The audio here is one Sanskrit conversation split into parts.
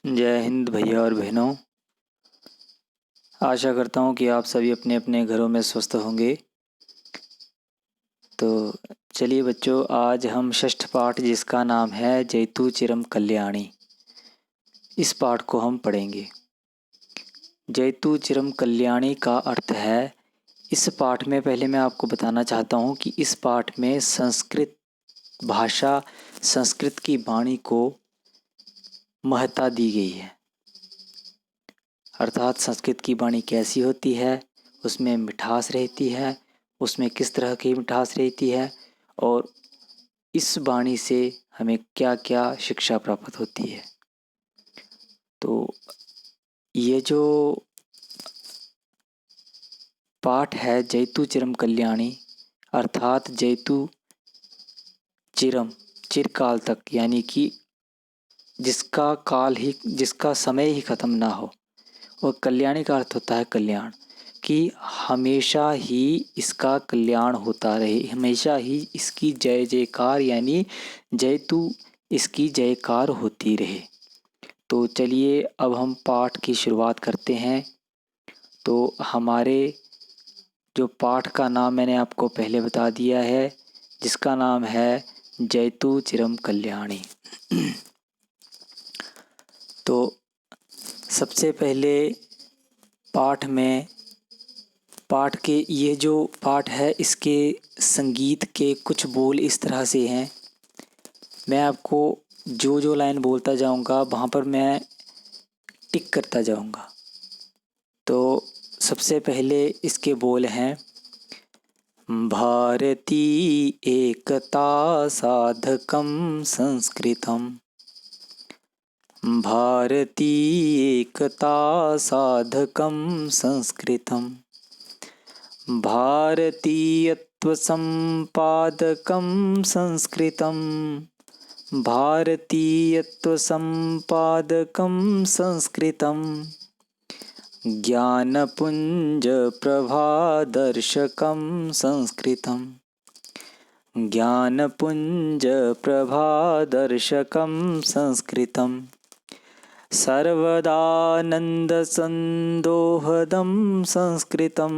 जय हिंद भैया और बहनों। आशा करता हूँ कि आप सभी अपने अपने घरों में स्वस्थ होंगे। तो चलिए बच्चों, आज हम षष्ठ पाठ जिसका नाम है जयतु चिरम कल्याणी, इस पाठ को हम पढ़ेंगे। जयतु चिरम कल्याणी का अर्थ है, इस पाठ में पहले मैं आपको बताना चाहता हूँ कि इस पाठ में संस्कृत भाषा, संस्कृत की वाणी को महत्ता दी गई है। अर्थात संस्कृत की वाणी कैसी होती है, उसमें मिठास रहती है, उसमें किस तरह की मिठास रहती है और इस वाणी से हमें क्या क्या शिक्षा प्राप्त होती है। तो ये जो पाठ है जयतु चिरम कल्याणी, अर्थात जयतु चिरम, चिरकाल तक, यानी कि जिसका समय ही खत्म ना हो। और कल्याणी का अर्थ होता है कल्याण, कि हमेशा ही इसका कल्याण होता रहे, हमेशा ही इसकी जय जयकार यानी जयतु इसकी जयकार होती रहे। तो चलिए अब हम पाठ की शुरुआत करते हैं। तो हमारे जो पाठ का नाम मैंने आपको पहले बता दिया है, जिसका नाम है जयतु चिरम कल्याणी। तो सबसे पहले पाठ के ये जो पाठ है, इसके संगीत के कुछ बोल इस तरह से हैं। मैं आपको जो जो लाइन बोलता जाऊंगा वहाँ पर मैं टिक करता जाऊंगा। तो सबसे पहले इसके बोल हैं, भारती एकता साधकम संस्कृतम। भारती एकता साधकम संस्कृतम। भारतीयत्वसम्पादकं संस्कृतं। भारतीयत्वसम्पादकं संस्कृतं। ज्ञानपुञ्जप्रभादर्शकं संस्कृतं। ज्ञानपुञ्जप्रभादर्शकं संस्कृतं। सर्वदानन्दसन्दोहदं संस्कृतं।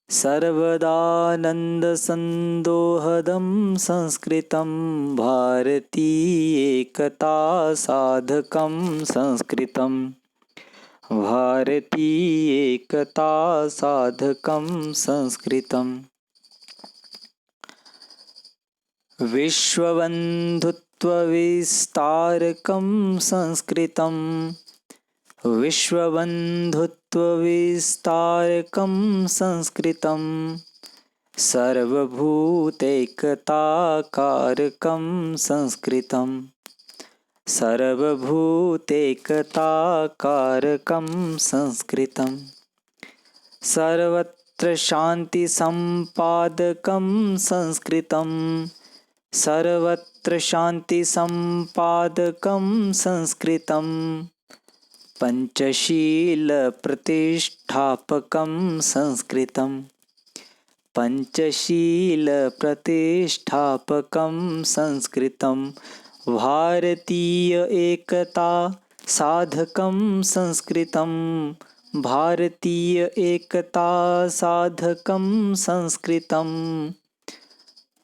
सर्वदानन्दसन्दोहदं संस्कृतं। भारतीयेकता साधकं संस्कृतं। भारतीयेकता साधकं संस्कृतं। विश्वबन्धुत्वविस्तारकं संस्कृतं। विश्वबन्धुत्वविस्तारकं संस्कृतं। सर्वभूतैकताकारकं संस्कृतं। सर्वभूतैकताकारकं संस्कृतं। सर्वत्र शान्तिसम्पादकं संस्कृतं। सर्वत्र शान्तिसम्पादकं संस्कृतं। पंचशीलप्रतिष्ठापकं संस्कृतं। पंचशीलप्रतिष्ठापकं संस्कृतं। भारतीय एकता साधकं संस्कृतं। भारतीय एकता साधकं संस्कृतं।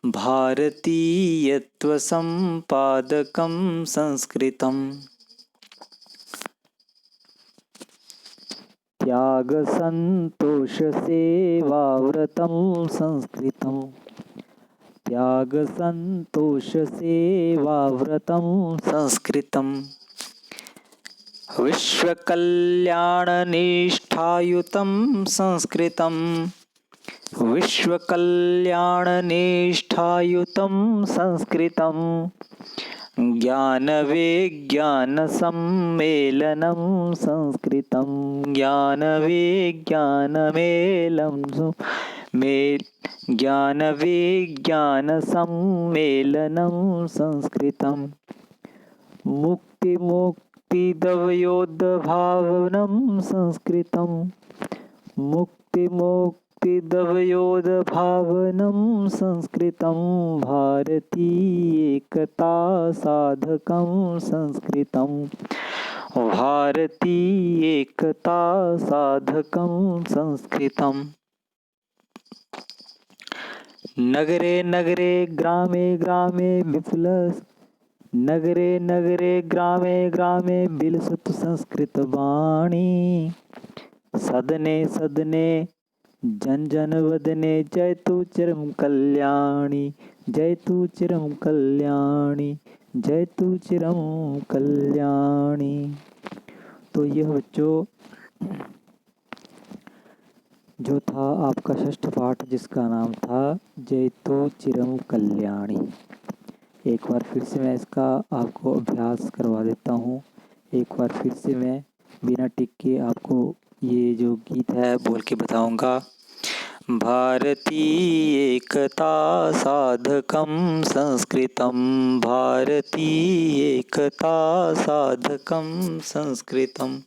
भारतीयत्वसम्पादकं संस्कृतं। त्यागसन्तोषसेवाव्रतं संस्कृतं। त्यागसन्तोषसेवाव्रतं संस्कृतं। विश्वकल्याणनिष्ठायुतं संस्कृतं। विश्वकल्याणनिष्ठायुतं संस्कृतं। ज्ञानविज्ञानसम्मेलनं संस्कृतं। ज्ञानविज्ञानसम्मेलनं संस्कृतं। मुक्तिमुक्तिदवयोद्भावनं संस्कृतं। मुक्तिमुक्तिदवयोद्भावनं संस्कृतं। भारतीयेकता साधकं संस्कृतं। भारती एकता साधकं संस्कृतम्। नगरे नगरे ग्रामे ग्रामे विपुल नगरे नगरे ग्रामे ग्रामे विलसत संस्कृत वाणी। सदने सदने जन जन वदने जयतु चिरं कल्याणी, जयतु चिरं कल्याणी, जयतु चिरं कल्याणी। तो यह बच्चों जो था आपका षष्ठ पाठ, जिसका नाम था जयतु चिरं कल्याणी। एक बार फिर से मैं इसका आपको अभ्यास करवा देता हूँ। एक बार फिर से मैं बिना टिक के आपको ये जो गीत है बोल के बताऊंगा। भारती एकता साधकं संस्कृतं, भारती एकता साधकं संस्कृतं।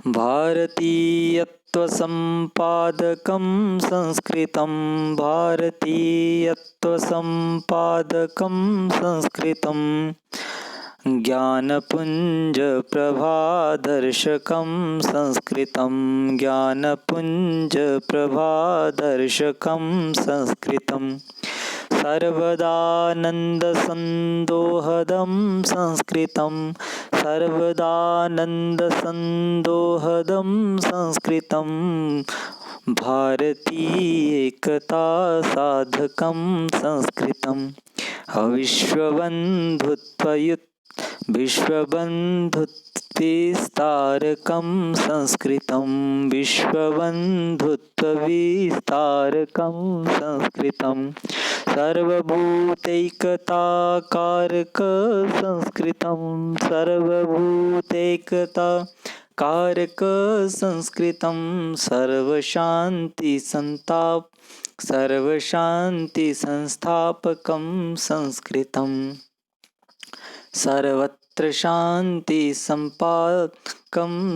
भारतीयत्वसम्पादकं संस्कृतं, भारतीयत्वसम्पादकं संस्कृतं। ज्ञानपुञ्जप्रभादर्शकं संस्कृतं, ज्ञानपुञ्जप्रभादर्शकं संस्कृतं। सर्वदानन्दसन्दोहदं संस्कृतं, सर्वदानन्दसन्दोहदं संस्कृतं। भारती एकता साधकं संस्कृतं। विश्वबन्धुत्वविस्तारकं संस्कृतं, विश्वबन्धुत्वविस्तारकं संस्कृतं। सर्वभूतैकताकारक संस्कृतं, सर्वभूतैकताकारक संस्कृतं। सर्वशान्तिसंस्थापकं संस्कृतं, सर्वत्र शान्तिसम्पादकं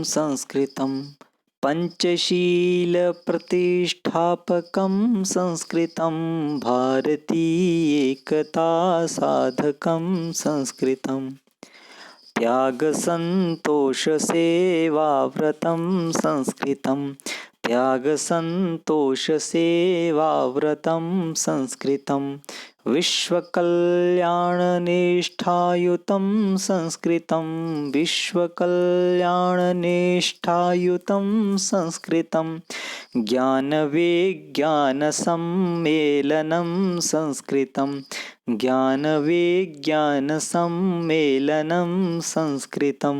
संस्कृतं। पंचशीलप्रतिष्ठापकं संस्कृतं, भारती एकता साधकं संस्कृतं। त्यागसन्तोषसेवाव्रतं संस्कृतं, त्यागसन्तोषसेवाव्रतं संस्कृतं। विश्वकल्याणनिष्ठायुतं संस्कृतं, विश्वकल्याणनिष्ठायुतं संस्कृतं। ज्ञानविज्ञानसम्मेलनं संस्कृतं, ज्ञानविज्ञानसम्मेलनं संस्कृतं।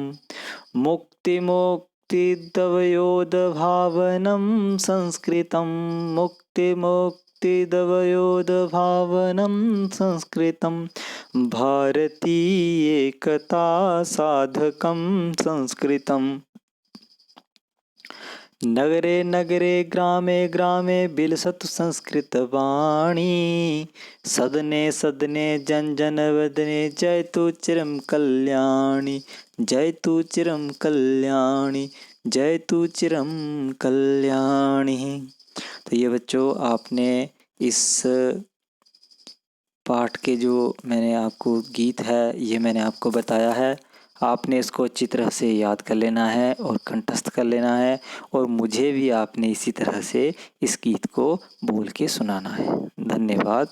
मुक्तिदवयोधभावनं संस्कृतं, मुक्तिदवयोधभावनं संस्कृतं। भारती एकता साधकं संस्कृतं। नगरे नगरे ग्रामे ग्रामे विलसतु संस्कृतवाणी। सदने सदने जन जन वदने जयतु चिरं कल्याणी, जयतु चिरं कल्याणी, जयतु चिरं कल्याणी। तो ये बच्चों आपने इस पाठ के जो मैंने आपको गीत है ये मैंने आपको बताया है। आपने इसको अच्छी तरह से याद कर लेना है और कंठस्थ कर लेना है, और मुझे भी आपने इसी तरह से इस गीत को बोल के सुनाना है। धन्यवाद।